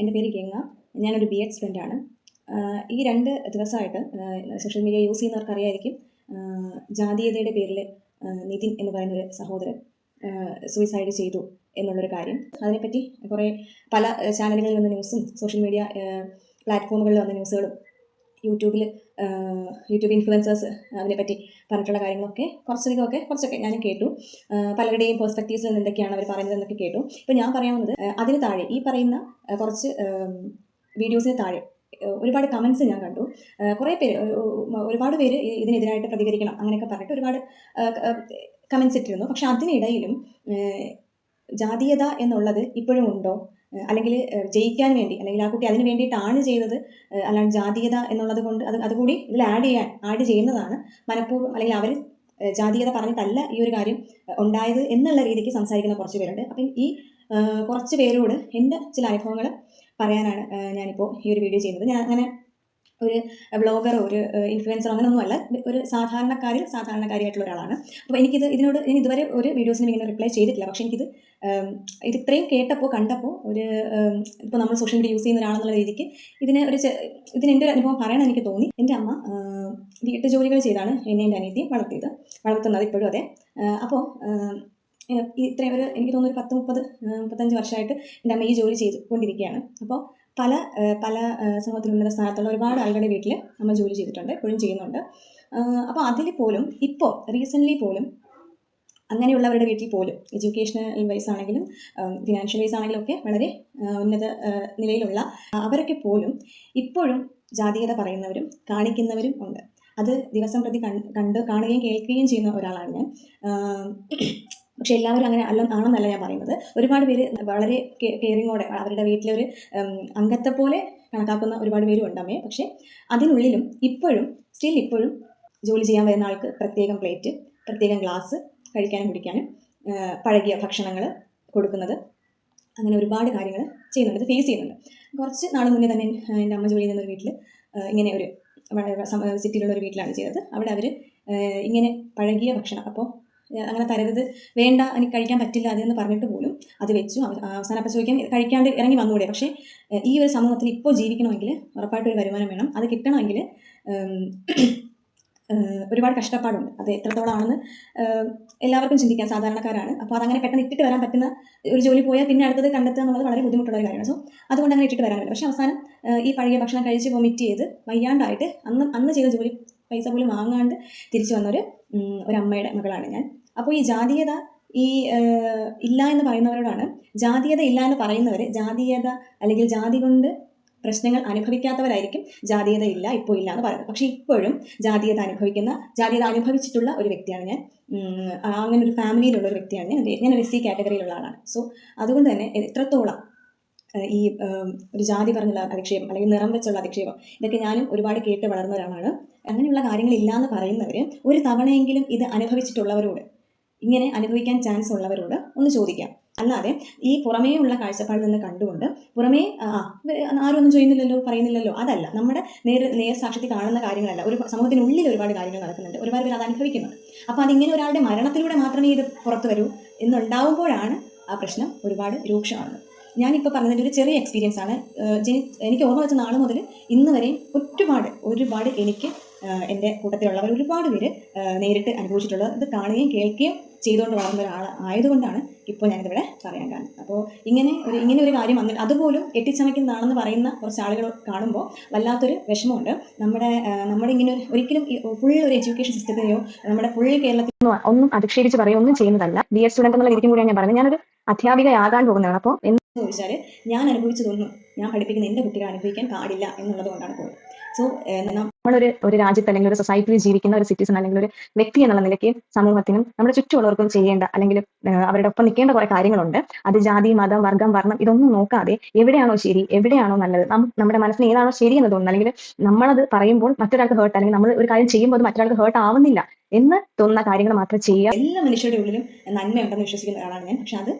എൻ്റെ പേര് ഗംഗ. ഞാനൊരു ബി എഡ് സ്റ്റുഡൻ്റാണ്. ഈ 2 ദിവസമായിട്ട് സോഷ്യൽ മീഡിയ യൂസ് ചെയ്യുന്നവർക്ക് അറിയായിരിക്കും, ജാതീയതയുടെ പേരിൽ നിതിൻ എന്ന് പറയുന്നൊരു സഹോദരൻ സൂയിസൈഡ് ചെയ്തു എന്നുള്ളൊരു കാര്യം. അതിനെപ്പറ്റി പല ചാനലുകളിൽ വന്ന ന്യൂസും സോഷ്യൽ മീഡിയ പ്ലാറ്റ്ഫോമുകളിൽ വന്ന ന്യൂസുകളും യൂട്യൂബ് ഇൻഫ്ലുവൻസേഴ്സ് അതിനെപ്പറ്റി പറഞ്ഞിട്ടുള്ള കാര്യങ്ങളൊക്കെ കുറച്ചൊക്കെ ഞാൻ കേട്ടു. പലരുടെയും പെർസ്പെക്റ്റീവ്സിൽ നിന്ന് എന്തൊക്കെയാണ് അവർ പറയുന്നതെന്നൊക്കെ കേട്ടു. ഇപ്പോൾ ഞാൻ പറയാവുന്നത്, അതിന് താഴെ ഈ പറയുന്ന കുറച്ച് വീഡിയോസിന് താഴെ ഒരുപാട് കമൻസ് ഞാൻ കണ്ടു. ഒരുപാട് പേര് ഇതിനെതിരായിട്ട് പ്രതികരിക്കണം അങ്ങനെയൊക്കെ പറഞ്ഞിട്ട് ഒരുപാട് കമൻസ് ഇട്ടിരുന്നു. പക്ഷെ അതിനിടയിലും ജാതീയത എന്നുള്ളത് ഇപ്പോഴും ഉണ്ടോ, അല്ലെങ്കിൽ ജയിക്കാൻ വേണ്ടി, അല്ലെങ്കിൽ ആ കുട്ടി അതിന് വേണ്ടിയിട്ടാണ് ചെയ്തത്, അല്ലാണ്ട് ജാതീയത എന്നുള്ളത് കൊണ്ട് അതുകൂടി ഇതിൽ ആഡ് ചെയ്യുന്നതാണ് മനഃപൂർവ്വം, അല്ലെങ്കിൽ അവർ ജാതീയത പറഞ്ഞിട്ടല്ല ഈ ഒരു കാര്യം ഉണ്ടായത് എന്നുള്ള രീതിക്ക് സംസാരിക്കുന്ന കുറച്ച് പേരുണ്ട്. അപ്പം ഈ കുറച്ച് പേരോട് എൻ്റെ ചില അനുഭവങ്ങൾ പറയാനാണ് ഞാനിപ്പോൾ ഈ ഒരു വീഡിയോ ചെയ്യുന്നത്. ഞാൻ അങ്ങനെ ഒരു വ്ളോഗറോ ഒരു ഇൻഫ്ലുവൻസറോ അങ്ങനെയൊന്നുമല്ല, ഒരു സാധാരണക്കാരിയായിട്ടുള്ള ഒരാളാണ്. അപ്പോൾ ഞാൻ ഇതുവരെ ഒരു വീഡിയോസിനും ഇങ്ങനെ റിപ്ലൈ ചെയ്തിട്ടില്ല. പക്ഷേ ഇത് ഇത്രയും കണ്ടപ്പോൾ ഇപ്പോൾ നമ്മൾ സോഷ്യൽ മീഡിയ യൂസ് ചെയ്യുന്ന ഒരാളെന്നുള്ള രീതിക്ക് ഇതിന് എൻ്റെ ഒരു അനുഭവം പറയാൻ എനിക്ക് തോന്നി. എൻ്റെ അമ്മ വീട്ടു ജോലികൾ ചെയ്താണ് എന്നെ എൻ്റെ അനിയത്തി വളർത്തുന്നത് ഇപ്പോഴും അതെ. അപ്പോൾ ഇത്രയും എനിക്ക് തോന്നുന്നു ഒരു 35 വർഷമായിട്ട് എൻ്റെ അമ്മ ഈ ജോലി ചെയ്തുകൊണ്ടിരിക്കുകയാണ്. അപ്പോൾ പല സമൂഹത്തിൽ ഉന്നത സ്ഥാനത്തുള്ള ഒരുപാട് ആളുകളുടെ വീട്ടിൽ അമ്മ ജോലി ചെയ്തിട്ടുണ്ട്, ഇപ്പോഴും ചെയ്യുന്നുണ്ട്. അപ്പോൾ അതിൽ പോലും ഇപ്പോൾ റീസെൻ്റ്ലി പോലും അങ്ങനെയുള്ളവരുടെ വീട്ടിൽ പോലും എഡ്യൂക്കേഷണൽ വൈസ് ആണെങ്കിലും ഫിനാൻഷ്യൽ വൈസ് ആണെങ്കിലും ഒക്കെ വളരെ ഉന്നത നിലയിലുള്ള അവരൊക്കെ പോലും ഇപ്പോഴും ജാതീയത പറയുന്നവരും കാണിക്കുന്നവരും ഉണ്ട്. അത് ദിവസം പ്രതി കാണുകയും കേൾക്കുകയും ചെയ്യുന്ന ഒരാളാണ് ഞാൻ. പക്ഷെ എല്ലാവരും അങ്ങനെ ആണെന്നല്ല ഞാൻ പറയുന്നത്. ഒരുപാട് പേര് വളരെ കെയറിങ്ങോടെ അവരുടെ വീട്ടിലൊരു അംഗത്തെ പോലെ കണക്കാക്കുന്ന ഒരുപാട് പേരും ഉണ്ട് അമ്മയെ. പക്ഷേ അതിനുള്ളിലും ഇപ്പോഴും ജോലി ചെയ്യാൻ വരുന്ന ആൾക്ക് പ്രത്യേകം പ്ലേറ്റ്, പ്രത്യേകം ഗ്ലാസ്, കഴിക്കാനും കുടിക്കാനും പഴകിയ ഭക്ഷണങ്ങൾ കൊടുക്കുന്നത്, അങ്ങനെ ഒരുപാട് കാര്യങ്ങൾ ചെയ്യുന്നുണ്ട്, ഇത് ഫേസ് ചെയ്യുന്നുണ്ട്. കുറച്ച് നാൾ മുന്നേ തന്നെ എൻ്റെ അമ്മ ജോലി ചെയ്യുന്ന ഒരു വീട്ടിൽ ഇങ്ങനെ ഒരു സിറ്റിയിലുള്ള ഒരു വീട്ടിലാണ് ചെയ്തത്. അവിടെ അവർ ഇങ്ങനെ പഴകിയ ഭക്ഷണം, അപ്പോൾ അങ്ങനെ തരരുത്, വേണ്ട, എനിക്ക് കഴിക്കാൻ പറ്റില്ല അതെന്ന് പറഞ്ഞിട്ട് പോലും അത് വെച്ചു. അവസാനം അപ്പം ചോദിക്കാൻ കഴിക്കാണ്ട് ഇറങ്ങി വന്നുകൂടെ. പക്ഷേ ഈ ഒരു സമൂഹത്തിൽ ഇപ്പോൾ ജീവിക്കണമെങ്കിൽ ഉറപ്പായിട്ടൊരു വരുമാനം വേണം. അത് കിട്ടണമെങ്കിൽ ഒരുപാട് കഷ്ടപ്പാടുണ്ട്. അത് എത്രത്തോളമാണെന്ന് എല്ലാവർക്കും ചിന്തിക്കാം, സാധാരണക്കാരാണ്. അപ്പോൾ അതങ്ങനെ പെട്ടെന്ന് ഇട്ടിട്ട് വരാൻ പറ്റുന്ന ഒരു ജോലി പോയാൽ പിന്നെ അടുത്തത് കണ്ടെത്തുക എന്നുള്ളത് വളരെ ബുദ്ധിമുട്ടുള്ള ഒരു കാര്യമാണ്. സോ അതുകൊണ്ട് അങ്ങനെ ഇട്ടിട്ട് വരാൻ പറ്റില്ല. പക്ഷേ അവസാനം ഈ പഴകിയ ഭക്ഷണം കഴിച്ച് വൊമിറ്റ് ചെയ്ത് വയ്യാണ്ടായിട്ട് അന്ന് ചെയ്ത ജോലി പൈസ പോലും വാങ്ങാണ്ട് തിരിച്ചു വന്നൊരു അമ്മയുടെ മകളാണ് ഞാൻ. അപ്പോൾ ഈ ജാതീയത ഇല്ല എന്ന് പറയുന്നവരോടാണ്, ജാതീയത ഇല്ല എന്ന് പറയുന്നവർ ജാതീയത അല്ലെങ്കിൽ ജാതി കൊണ്ട് പ്രശ്നങ്ങൾ അനുഭവിക്കാത്തവരായിരിക്കും ജാതീയത ഇല്ല ഇപ്പോൾ ഇല്ല എന്ന് പറയുന്നത്. പക്ഷേ ഇപ്പോഴും ജാതീയത അനുഭവിച്ചിട്ടുള്ള ഒരു വ്യക്തിയാണ് ഞാൻ. അങ്ങനെ ഒരു ഫാമിലിയിലുള്ള ഒരു വ്യക്തിയാണ് ഞാൻ ഒരു SC കാറ്റഗറിയിലുള്ള ആളാണ്. സോ അതുകൊണ്ട് തന്നെ എത്രത്തോളം ഈ ഒരു ജാതി പറഞ്ഞുള്ള അധിക്ഷേപം അല്ലെങ്കിൽ നിറം വെച്ചുള്ള അധിക്ഷേപം ഇതൊക്കെ ഞാനും ഒരുപാട് കേട്ട് വളർന്ന ഒരാളാണ്. അങ്ങനെയുള്ള കാര്യങ്ങളില്ല എന്ന് പറയുന്നവർ ഒരു തവണയെങ്കിലും ഇത് അനുഭവിച്ചിട്ടുള്ളവരോട്, ഇങ്ങനെ അനുഭവിക്കാൻ ചാൻസ് ഉള്ളവരോട് ഒന്ന് ചോദിക്കാം. അല്ലാതെ ഈ പുറമേ ഉള്ള കാഴ്ചപ്പാടിൽ നിന്ന് കണ്ടുകൊണ്ട് പുറമേ ആരും ഒന്നും ചെയ്യുന്നില്ലല്ലോ, പറയുന്നില്ലല്ലോ, അതല്ല. നമ്മുടെ നേർ സാക്ഷ്യത്തിൽ കാണുന്ന കാര്യങ്ങളല്ല, ഒരു സമൂഹത്തിനുള്ളിൽ ഒരുപാട് കാര്യങ്ങൾ നടക്കുന്നുണ്ട്, ഒരുപാട് പേര് അത് അനുഭവിക്കുന്നുണ്ട്. അപ്പോൾ അതിങ്ങനെ ഒരാളുടെ മരണത്തിലൂടെ മാത്രമേ ഇത് പുറത്തു വരൂ എന്നുണ്ടാവുമ്പോഴാണ് ആ പ്രശ്നം ഒരുപാട് രൂക്ഷമാകുന്നത്. ഞാനിപ്പോൾ പറഞ്ഞതിൻ്റെ ഒരു ചെറിയ എക്സ്പീരിയൻസ് ആണ്. എനിക്ക് ഓർമ്മ വെച്ച നാൾ മുതൽ ഇന്ന് വരെ ഒരുപാട് എനിക്ക് എൻ്റെ കൂട്ടത്തിലുള്ളവർ ഒരുപാട് പേര് നേരിട്ട് അനുഭവിച്ചിട്ടുള്ളത്, ഇത് കാണുകയും കേൾക്കുകയും ചെയ്തുകൊണ്ട് വളർന്ന ഒരാൾ ആയതുകൊണ്ടാണ് ഇപ്പോൾ ഞാനിതിവിടെ പറയാൻ കാരണം. അപ്പോൾ ഇങ്ങനെ ഒരു കാര്യം വന്നിട്ട് അതുപോലും കെട്ടിച്ചമയ്ക്കുന്നതാണെന്ന് പറയുന്ന കുറച്ച് ആളുകൾ കാണുമ്പോൾ വല്ലാത്തൊരു വിഷമമുണ്ട്. നമ്മുടെ ഇങ്ങനെ ഒരിക്കലും ഫുൾ ഒരു എഡ്യൂക്കേഷൻ സിസ്റ്റത്തിനെയോ നമ്മുടെ ഫുൾ കേരളത്തിനോ ഒന്നും അധിക്ഷേപിച്ച് പറയുക ഒന്നും ചെയ്യുന്നതല്ല. ബി എഡ് സ്റ്റുഡൻ്റ് എന്നുള്ള രീതിക്കും കൂടിയാണ് ഞാൻ പറയുന്നത്. ഞാനൊരു അധ്യാപികയാകാൻ പോകുന്നതാണ്. അപ്പോൾ എന്ന് ചോദിച്ചാൽ ഞാൻ അനുഭവിച്ചതൊന്നും ഞാൻ പഠിപ്പിക്കുന്ന എൻ്റെ കുട്ടികൾ അനുഭവിക്കാൻ പാടില്ല എന്നുള്ളത് കൊണ്ടാണ് പോകുന്നത്. സോ നമ്മളൊരു രാജ്യത്ത് അല്ലെങ്കിൽ ഒരു സൊസൈറ്റിയിൽ ജീവിക്കുന്ന ഒരു സിറ്റിസൺ അല്ലെങ്കിൽ ഒരു വ്യക്തി എന്നുള്ള നിലയ്ക്ക് സമൂഹത്തിനും നമ്മുടെ ചുറ്റുമുള്ളവർക്കും ചെയ്യേണ്ട അല്ലെങ്കിൽ അവരുടെ ഒപ്പം നിൽക്കേണ്ട കുറെ കാര്യങ്ങളുണ്ട്. അത് ജാതി, മതം, വർഗം, വർണ്ണം ഇതൊന്നും നോക്കാതെ എവിടെയാണോ ശരി, എവിടെയാണോ നല്ലത്, നമ്മുടെ മനസ്സിന് ഏതാണോ ശരി എന്ന് തോന്നുന്നത്, അല്ലെങ്കിൽ നമ്മളത് പറയുമ്പോൾ മറ്റൊരാൾക്ക് ഹേർട്ട്, അല്ലെങ്കിൽ നമ്മൾ ഒരു കാര്യം ചെയ്യുമ്പോൾ അത് മറ്റൊരാൾക്ക് ഹേർട്ട് ആവുന്നില്ല എന്ന് തോന്നുന്ന കാര്യങ്ങൾ മാത്രം ചെയ്യുക. എല്ലാ മനുഷ്യരുടെ ഉള്ളിലും നന്മയുണ്ടെന്ന് വിശ്വസിക്കുന്ന ഒരാളാണ് ഞാൻ. പക്ഷെ അത്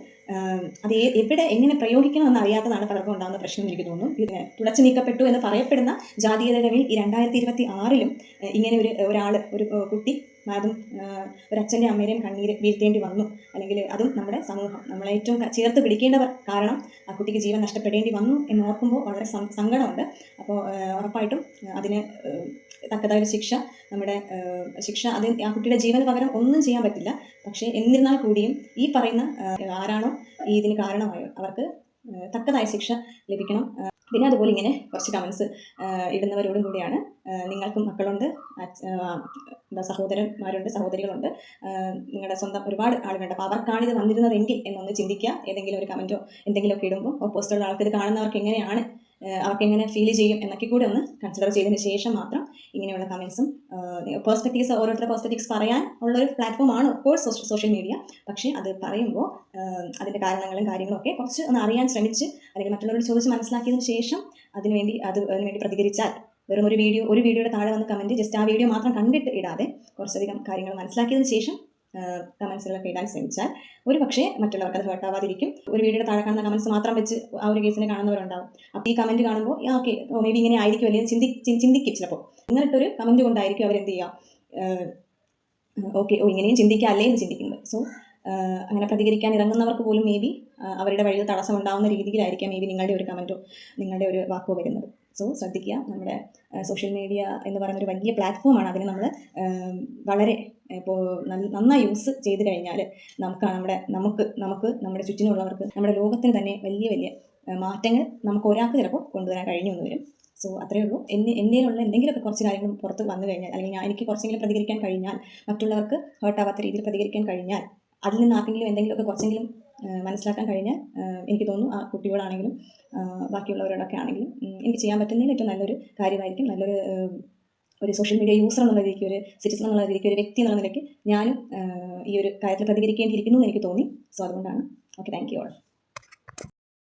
എവിടെ എങ്ങനെ പ്രയോഗിക്കണമെന്ന് അറിയാത്തതാണ് പലർക്കും ഉണ്ടാകുന്ന പ്രശ്നം എനിക്ക് തോന്നുന്നു. ഇതിന് തുടച്ചു നീക്കപ്പെട്ടു എന്ന് പറയപ്പെടുന്ന ജാതീയതകളിൽ ഈ 2026 ഇങ്ങനെ ഒരു കുട്ടി അതും ഒരു അച്ഛൻ്റെ അമ്മയുടെയും കണ്ണീര് വീഴ്ത്തേണ്ടി വന്നു, അല്ലെങ്കിൽ അതും നമ്മുടെ സമൂഹം നമ്മളെ ഏറ്റവും ചേർത്ത് പിടിക്കേണ്ടവർ കാരണം ആ കുട്ടിക്ക് ജീവൻ നഷ്ടപ്പെടേണ്ടി വന്നു എന്ന് ഓർക്കുമ്പോൾ വളരെ സങ്കടമുണ്ട്. അപ്പോൾ ഉറപ്പായിട്ടും അതിന് തക്കതായ ശിക്ഷ അത് ആ കുട്ടിയുടെ ജീവന് പകരം ഒന്നും ചെയ്യാൻ പറ്റില്ല. പക്ഷേ എന്നിരുന്നാൽ കൂടിയും ഈ പറയുന്ന ആരാണോ ഇതിന് കാരണമായോ അവർക്ക് തക്കതായ ശിക്ഷ ലഭിക്കണം. പിന്നെ അതുപോലെ ഇങ്ങനെ കുറച്ച് കമൻസ് ഇടുന്നവരോടും കൂടിയാണ്, നിങ്ങൾക്കും മക്കളുണ്ട്, സഹോദരന്മാരുണ്ട്, സഹോദരികളുണ്ട്, നിങ്ങളുടെ സ്വന്തം ഒരുപാട് ആളുകളുണ്ട്, അപ്പോൾ അവർക്കാണിത് വന്നിരുന്നതെങ്കിൽ എന്നൊന്ന് ചിന്തിക്കുക. ഏതെങ്കിലും ഒരു കമൻറ്റോ എന്തെങ്കിലുമൊക്കെ ഇടുമ്പോൾ ഓപ്പോസിറ്റുള്ള ആൾക്ക് ഇത് കാണുന്നവർക്ക് എങ്ങനെയാണ്, അവർക്ക് എങ്ങനെ ഫീൽ ചെയ്യും എന്നൊക്കെ കൂടെ ഒന്ന് കൺസിഡർ ചെയ്തതിന് ശേഷം മാത്രം ഇങ്ങനെയുള്ള കമൻസും പേഴ്സ്പെക്റ്റീവ്സ്, ഓരോരുത്തരുടെ പേഴ്സ്പെക്റ്റീവ്സ് പറയാൻ ഉള്ളൊരു പ്ലാറ്റ്ഫോമാണ് ഓഫ് കോഴ്സ് സോഷ്യൽ മീഡിയ. പക്ഷേ അത് പറയുമ്പോൾ അതിൻ്റെ കാരണങ്ങളും കാര്യങ്ങളും ഒക്കെ കുറച്ച് ഒന്ന് അറിയാൻ ശ്രമിച്ച് അല്ലെങ്കിൽ മറ്റുള്ളവരോട് ചോദിച്ച് മനസ്സിലാക്കിയതിന് ശേഷം അതിനുവേണ്ടി പ്രതികരിച്ചാൽ, വെറും ഒരു വീഡിയോയുടെ താഴെ വന്ന് കമൻറ്റ് ജസ്റ്റ് ആ വീഡിയോ മാത്രം കണ്ടിട്ട് ഇടാതെ കുറച്ചധികം കാര്യങ്ങൾ മനസ്സിലാക്കിയതിന് ശേഷം കമൻസുകളൊക്കെ ഇടാൻ ശ്രമിച്ചാൽ ഒരു പക്ഷേ മറ്റുള്ളവർക്ക് അത് ഹേർട്ടാവാതിരിക്കും. ഒരു വീഡിയോയുടെ താഴെ കാണുന്ന കമൻസ് മാത്രം വെച്ച് ആ ഒരു കേസിനെ കാണുന്നവരുണ്ടാവും. അപ്പോൾ ഈ കമൻറ്റ് കാണുമ്പോൾ ഓക്കെ മേ ബി ഇങ്ങനെ ആയിരിക്കും അല്ലെങ്കിൽ ചിന്തിക്കും ചിലപ്പോൾ. ഇങ്ങനത്തൊരു കമൻറ്റ് കൊണ്ടായിരിക്കും അവരെന്ത് ചെയ്യുക, ഓക്കെ ഇങ്ങനെയും ചിന്തിക്കുക അല്ലേ എന്ന് ചിന്തിക്കുന്നത്. സോ അങ്ങനെ പ്രതികരിക്കാൻ ഇറങ്ങുന്നവർക്ക് പോലും മേ ബി അവരുടെ വഴിയിൽ തടസ്സമുണ്ടാകുന്ന രീതിയിലായിരിക്കാം മേ ബി നിങ്ങളുടെ ഒരു കമൻറ്റോ നിങ്ങളുടെ ഒരു വാക്കോ വരുന്നത്. സോ ശ്രദ്ധിക്കുക. നമ്മുടെ സോഷ്യൽ മീഡിയ എന്ന് പറയുന്നൊരു വലിയ പ്ലാറ്റ്ഫോമാണ്. അതിന് നമ്മൾ വളരെ ഇപ്പോൾ നന്നായി യൂസ് ചെയ്ത് കഴിഞ്ഞാൽ നമുക്ക് നമ്മുടെ ചുറ്റിനുള്ളവർക്ക്, നമ്മുടെ ലോകത്തിന് തന്നെ വലിയ വലിയ മാറ്റങ്ങൾ നമുക്ക് ഒരാൾക്ക് ചിലപ്പോൾ കൊണ്ടുവരാൻ കഴിഞ്ഞു എന്ന് വരും. സോ അത്രയേ ഉള്ളൂ. എന്തെങ്കിലുമുള്ള എന്തെങ്കിലുമൊക്കെ കുറച്ച് കാര്യങ്ങൾ പുറത്ത് വന്നു കഴിഞ്ഞാൽ, അല്ലെങ്കിൽ എനിക്ക് കുറച്ചെങ്കിലും പ്രതികരിക്കാൻ കഴിഞ്ഞാൽ, മറ്റുള്ളവർക്ക് ഹേർട്ടാവാത്ത രീതിയിൽ പ്രതികരിക്കാൻ കഴിഞ്ഞാൽ, അതിൽ നിന്ന് ആർക്കെങ്കിലും എന്തെങ്കിലുമൊക്കെ കുറച്ചെങ്കിലും മനസ്സിലാക്കാൻ കഴിഞ്ഞാൽ എനിക്ക് തോന്നുന്നു ആ കുട്ടികളാണെങ്കിലും ബാക്കിയുള്ളവരോടൊക്കെ ആണെങ്കിലും എനിക്ക് ചെയ്യാൻ പറ്റുന്നതിൽ ഏറ്റവും നല്ലൊരു കാര്യമായിരിക്കും. ഒരു സോഷ്യൽ മീഡിയ യൂസർ എന്നുള്ള രീതിക്ക്, ഒരു സിറ്റിസൺ എന്നുള്ള രീതിക്ക്, ഒരു വ്യക്തി എന്നുള്ള നിലയ്ക്ക് ഞാനും ഈ ഒരു കാര്യത്തിൽ പ്രതികരിക്കേണ്ടിയിരിക്കുന്നു എന്ന് എനിക്ക് തോന്നി. സോ അതുകൊണ്ടാണ്. Okay, thank you all.